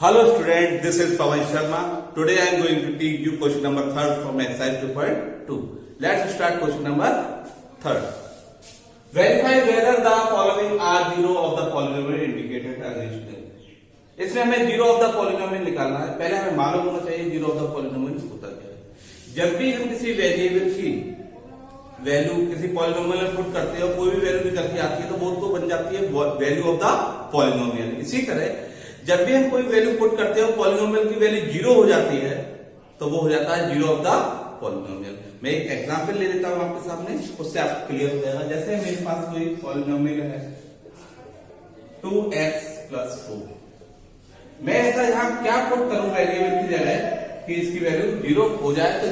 Hello student, this is Pawan Sharma. Today I am going to teach you question number 3rd from exercise 2.2. Let's start question number 3rd. Verify whether the following are zero of the polynomial indicated against them. इसमें हमें zero of the polynomial निकालना है। पहले हमें मालूम होना चाहिए zero of the polynomial होता क्या है। जब भी हम किसी वेरिएबल की वैल्यू किसी पॉलिनोमियल में पुट करते हैं और कोई भी वैल्यू निकल के आती है तो वो तो बन जाती है वैल्यू ऑफ द पॉलिनोमियल। इसी तरह जब भी हम कोई वैल्यू पुट करते हैं पॉलिनोमियल की वैल्यू जीरो हो जाती है तो वो हो जाता है जीरो ऑफ द पॉलिनोमियल। मैं एक एग्जांपल ले लेता हूं आपके सामने, उससे आपको क्लियर हो जाएगा। जैसे मेरे पास कोई पॉलिनोमियल है 2x + 4। मैं ऐसा यहां क्या पुट करूं वेरिएबल की जगह कि इसकी वैल्यू जीरो हो जाए, तो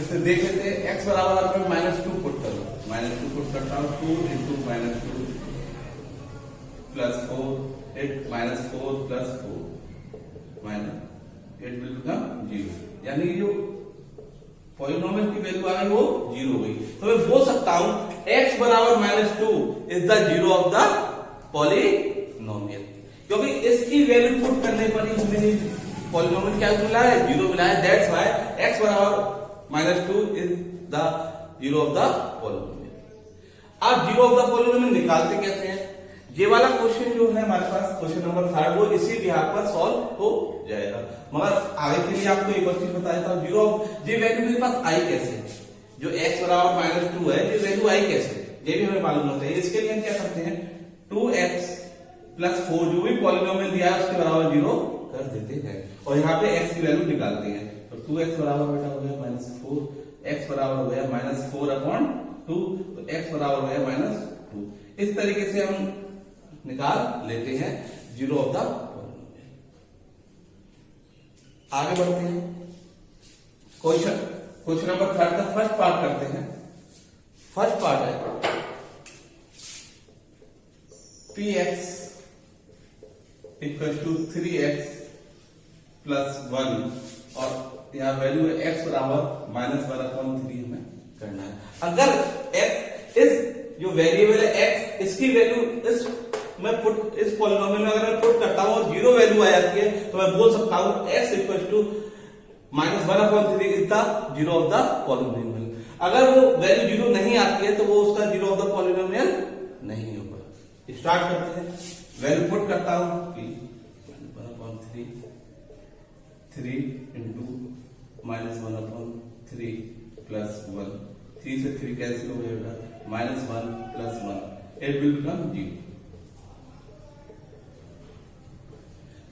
इसे देख लेते हैं। x बराबर आपको -2 पुट करो, -2 पुट करता हूं। 2 × -2 + 4 8 -4 + 4 8 will become 0। यानी जो पॉलिनोमियल की वैल्यू आ गई वो जीरो हो गई। तो मैं बोल सकता हूं x बराबर -2 is the zero of the polynomial, क्योंकि इसकी वैल्यू पुट करने पर ही हमें पॉलिनोमियल क्या मिला है, जीरो मिला है। दैट्स व्हाई x बराबर -2 is the zero of the polynomial. अब जीरो ऑफ द पॉलिनोमियल निकालते कैसे हैं? ये वाला क्वेश्चन जो है हमारे पास क्वेश्चन नंबर 3 वो इसी बिहार पर सॉल्व हो जाएगा। मगर आगे के लिए आपको एक और चीज बता देता हूं, जीरो ये वैल्यू मेरे पास आई कैसे, जो x बराबर -2 है ये वैल्यू आई कैसे, ये भी हमें मालूम होता है। इसके लिए हम क्या करते हैं, 2x + 4 जो भी पॉलिनोमियल दिया है उसके बराबर जीरो कर देते हैं और यहाँ पे x की वैल्यू निकालते हैं। तो 2x बराबर बेटा हो गया -4, x बराबर हो गया -4/2, तो x बराबर हो गया -2। इस तरीके से हम निकाल लेते हैं जीरो ऑफ द पॉलिनोमियल। आगे बढ़ते हैं, क्वेश्चन नंबर 3 का फर्स्ट पार्ट करते हैं। फर्स्ट पार्ट है px = 3x + 1 और यहां वैल्यू है x बराबर -1/3 हमें करना है। अगर x इस जो वेरिएबल है x इसकी वैल्यू इस पॉलिनोमियल में अगर मैं पुट करता हूं और जीरो वैल्यू आ जाती है तो मैं बोल सकता हूं x = -1/3 is the zero of the polynomial. अगर वो वैल्यू जीरो नहीं आती है तो वो उसका जीरो ऑफ द पॉलिनोमियल नहीं होगा। स्टार्ट करते हैं, वैल्यू पुट करता हूं कि 1/3 3 × -1/3 + 1, 3 से 3 कैंसिल हो जाएगा, -1 + 1 8 will become 0।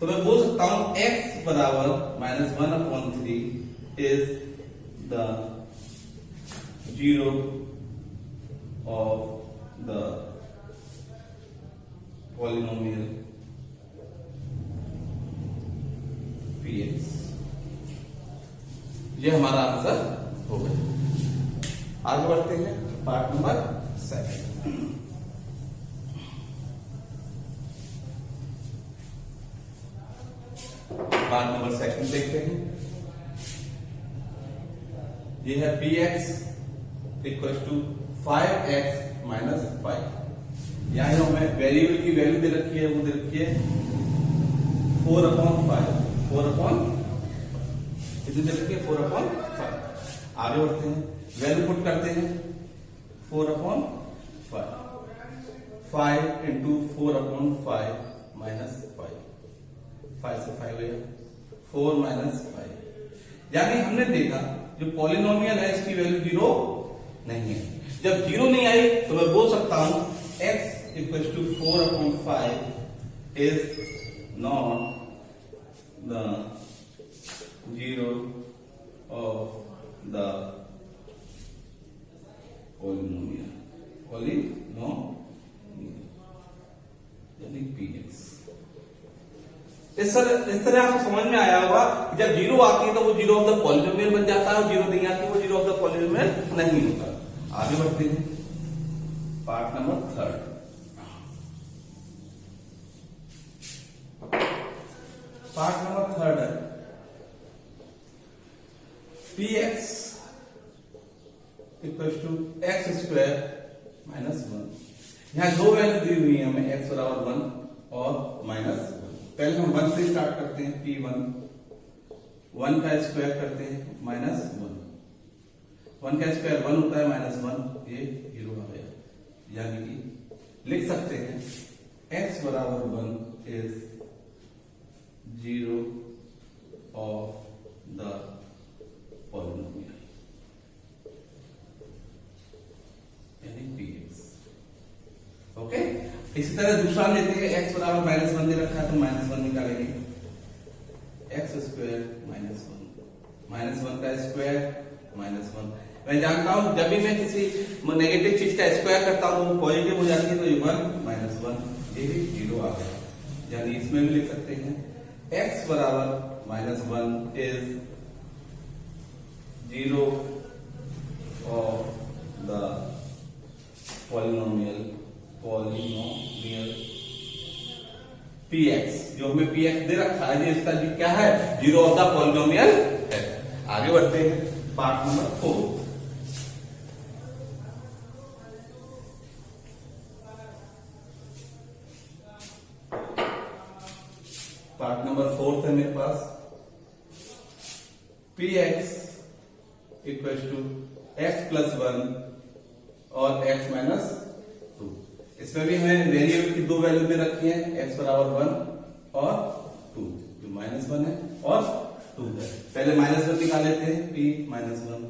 तो मैं बोल सकता हूं x बराबर -1/3 is the zero of the polynomial px। ये हमारा आंसर हो गया। आगे बढ़ते हैं पार्ट नंबर 2। पार्ट नंबर 2 देखते हैं। ये है px = 5x - 5। यहां हमें वेरिएबल की वैल्यू दे रखी है, वो दे रखी है 4/5 कितनी दे रखी है 4/5। आगे बढ़ते हैं, वैल्यू पुट करते हैं 4/5 5 × 4/5 -5 5 से 5 गया 4 - 5। यानी हमने देखा जो पॉलिनोमियल है इसकी वैल्यू जीरो नहीं है। जब जीरो नहीं आई तो मैं बोल सकता हूं x = 4/5 is not the zero of the polynomial यानी px। इस तरह आपको समझ में आया होगा कि जब जीरो आती है तो वो जीरो ऑफ द पॉलिनोमियल बन जाता है और जीरो नहीं आती वो जीरो ऑफ द पॉलिनोमियल नहीं होता। आगे बढ़ते हैं, पार्ट नंबर 3। पार्ट नंबर 3 है px = x² -1। यहां दो वैल्यू दी हुई है हमें, x बराबर 1 और -1। पहले हम 1 से स्टार्ट करते हैं, P1 1 का स्क्वायर करते हैं -1, 1 का स्क्वायर 1 होता है -1, ये 0 आ गया। यानी कि लिख सकते हैं x बराबर 1 इज 0 ऑफ द पॉलिनोमियल यानी px। ओके, इसी तरह दूसरा लेते हैं, x बराबर -1 दे रखा है तो -1 निकालेंगे, x स्क्वायर -1 का स्क्वायर -1। मैं जानता हूं जब भी मैं किसी नेगेटिव चीज का स्क्वायर करता हूं वो पॉजिटिव हो जाती है, तो ये 1 -1 ये भी 0 आ गया। यानी इसमें भी लिख सकते हैं x बराबर -1 is 0 of the polynomial px। जो हमें px दे रखा है, इसका क्या है, 0 ऑफ द पॉलिनोमियल है। आगे बढ़ते हैं पार्ट नंबर 4। पार्ट नंबर 4 है मेरे पास, px equal to x plus 1 और x माइनस 2। इसमें भी हमें वेरिएबल की दो वैल्यू दे रखी है, x बराबर 1 और 2, जो -1 है और 2 है। पहले -1 निकाल लेते हैं, p -1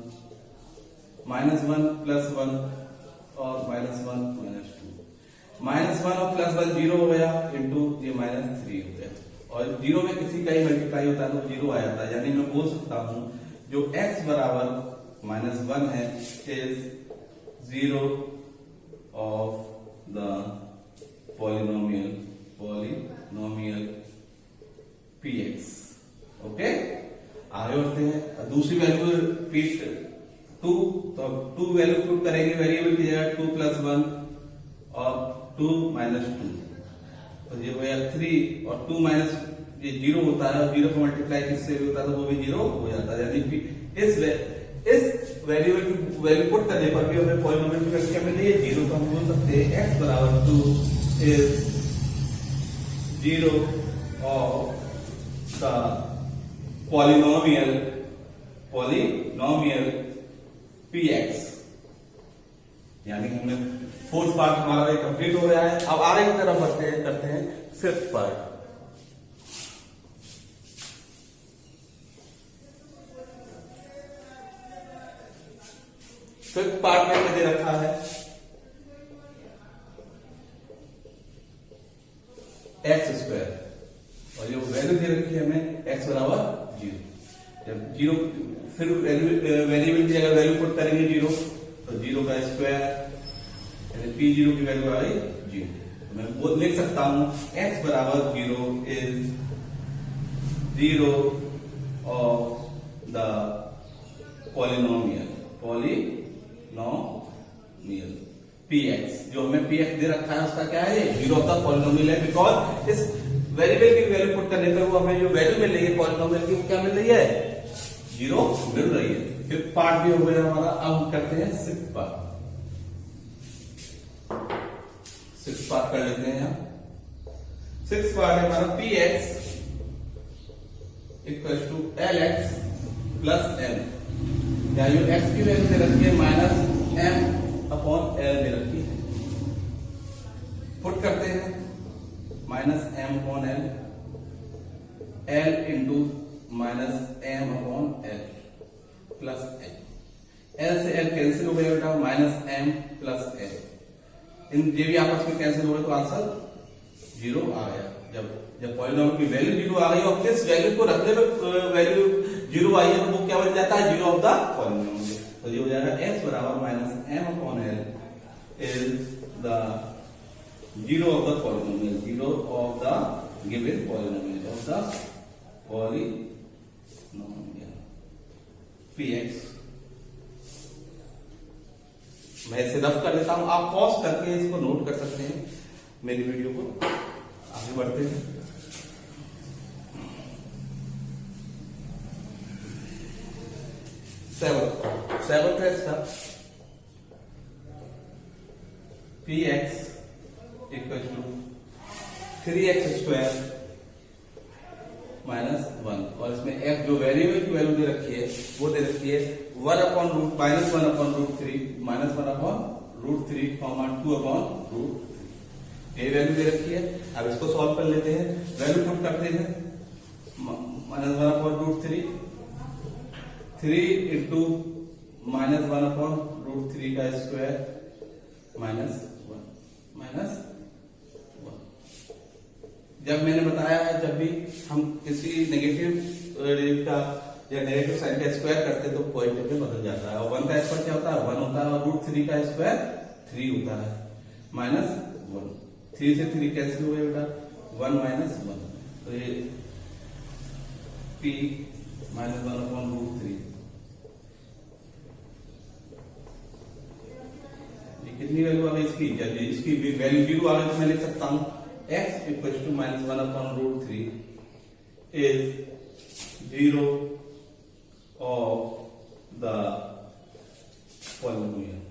प्लस 1 और -1 -2, -1 और +1 0 हो गया, इंटू ये -3 हो गया। और 0 में किसी का ही मल्टीप्लाई होता है तो 0 आ जाता है। यानी मैं बोल सकता हूं जो x बराबर -1 है is 0 of the polynomial px। Okay, आगे बढ़ते हैं। दूसरी वैल्यू p2, तो 2 वैल्यू पुट करेंगे वेरिएबल की जगह, 2 + 1 और 2 - 2, तो ये हो गया 3 और 2 माइनस ये 0 होता है, और 0 को मल्टीप्लाई किससे भी होता है तो वो भी 0 हो जाता है। यानी इस वेरिएबल की वैल्यू पुट करने पर भी हमें पॉलिनोमियल की वैल्यू क्या मिल रही है, 0। तो हम बोल सकते हैं x बराबर 2 is 0 of the polynomial px। यानी हमने फोर्थ पार्ट हमारा कंप्लीट हो गया है। अब आगे की तरफ बढ़ते हैं, करते हैं फिफ्थ पार्ट। फिफ्थ पार्ट में दे रखा है x स्क्वायर, और जो वैल्यू दे रखी है हमें x बराबर 0। जब 0 फिर वेरिएबल की जगह वैल्यू पुट करेंगे 0, तो 0 का स्क्वायर यानी p0 की वैल्यू आ गई 0। तो मैं वो लिख सकता हूं x बराबर 0 is 0 of the polynomial px। जो हमें px दे रखा है उसका क्या है, 0 ऑफ द पॉलिनोमियल है, बिकॉज इस वेरिएबल की वैल्यू पुट करने पर वो हमें जो वैल्यू मिल रही है पॉलिनोमियल की, वो क्या मिल रही है, 0 मिल रही है। फिफ्थ पार्ट भी हो गया हमारा। अब करते हैं सिक्स्थ पार्ट। सिक्स्थ पार्ट कर लेते हैं हम। सिक्स्थ पार्ट है हमारा px equal to lx plus m। या जो x की वैल्यू दे रखी है -m/l दे रखी है, पुट करते हैं -m/l, l into -m/l plus l। l से l कैंसिल हो गया बेटा, -m प्लस l। इन ये भी आपस में कैंसिल हो गए तो आंसर 0 आ गया। जब पॉलिनोमियल की वैल्यू 0 आ गई और किस वैल्यू को रखने में वैल्यू 0 आई है तो वो क्या बन जाता है, 0 ऑफ द पॉलिनोमियल। तो ये हो जाएगा x बराबर -m/l is the 0 of the polynomial, 0 of the given polynomial of the polynomial px। मैं इसे रफ कर देता हूं, आप पॉज करके इसको नोट कर सकते हैं मेरी वीडियो को। आगे बढ़ते हैं। सेवंथ है इसका px equal to 3x square minus 1 और इसमें x जो वेरिएबल की वैल्यू दे रखी है वो दे रखी है 1 upon root minus 1 upon root 3 minus 1 upon root 3 comma 2 upon root 3 ये वैल्यू दे रखी है। अब इसको सॉल्व कर लेते हैं, वैल्यू पुट करते हैं minus 1 upon root 3 into minus 1 upon root 3 का स्क्वायर माइनस 1 जब मैंने बताया है जब भी हम किसी नेगेटिव का या नेगेटिव साइन का स्क्वायर करते हैं तो पॉजिटिव में बदल जाता है और 1 का स्क्वायर क्या होता है 1 होता है और रूट 3 का स्क्वायर 3 होता है माइनस 1 3 से 3 कैंसिल हुए बेटा 1 माइनस 1 तो ये p माइनस 1 अपॉन रूट 3 ये कितनी वैल्यू आ गई इसकी, जब इसकी वैल्यू 0 आ गई तो मैं लिख सकता हूं x equals to minus 1 upon root 3 is 0 of the polynomial.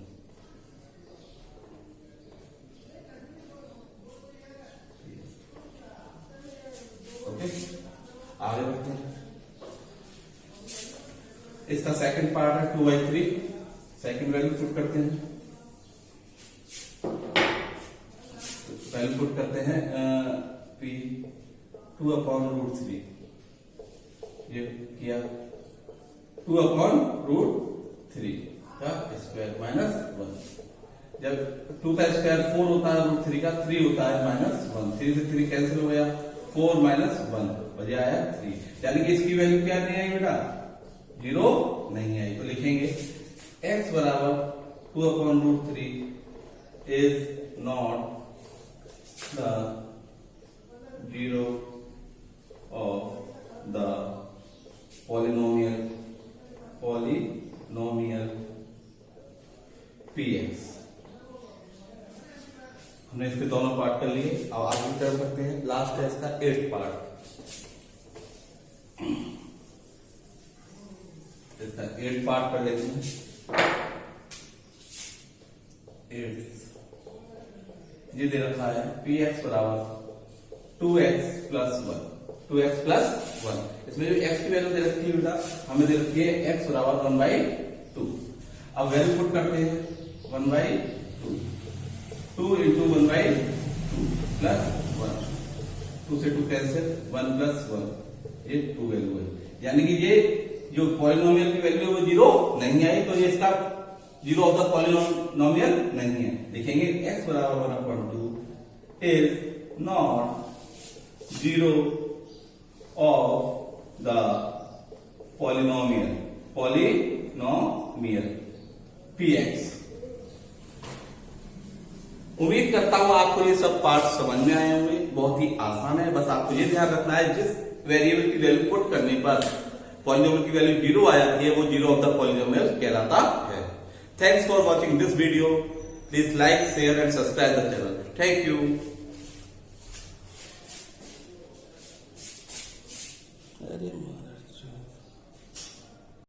Okay आगे बढ़ते हैं। इसका सेकंड पार्ट है 2/3 सेकंड वैल्यू पुट करते हैं, वैल्यू पुट करते हैं p 2 अपॉन रूट 3 ये किया 2 अपॉन रूट 3 का स्क्वायर माइनस 1 जब 2 का स्क्वायर 4 होता है रूट 3 का 3 होता है माइनस 1 3 से 3 कैंसिल हो गया 4 माइनस 1 बजा आया 3 यानी कि इसकी वैल्यू क्या नहीं आई बेटा 0 नहीं आई तो लिखेंगे x बराबर 2 upon root 3 is not the 0 of the polynomial px। हमने इसके दोनों पार्ट कर लिए, अब आगे टर्म करते हैं, लास्ट है इसका 8th पार्ट। इसका 8th पार्ट कर लेते हैं। 8 ये दे रखा है px बराबर 2x प्लस 1 इसमें जो x की वैल्यू दे रखी है बेटा हमें दे रखी है x बराबर 1/2। अब वैल्यू पुट करते हैं 1/2 2 इंटू 1/2 प्लस 1 2 से 2 कैंसिल 1 प्लस 1 ये 2 वैल्यू है, यानी कि ये जो पॉलिनोमियल की वैल्यू वो 0 नहीं आई तो ये इसका 0 ऑफ द पॉलिनोमियल नहीं है। लिखेंगे x बराबर 1/2 is not 0 of the polynomial px। उम्मीद करता हूं आपको ये सब पार्ट समझ में आए होंगे, बहुत ही आसान है। बस आपको ये ध्यान रखना है जिस वेरिएबल की वैल्यू पुट करने पर पॉलिनोमियल की वैल्यू 0 आ जाती है वो 0 ऑफ द पॉलिनोमियल कहलाता है। Thanks for watching this video. Please like, share and subscribe the channel. Thank you.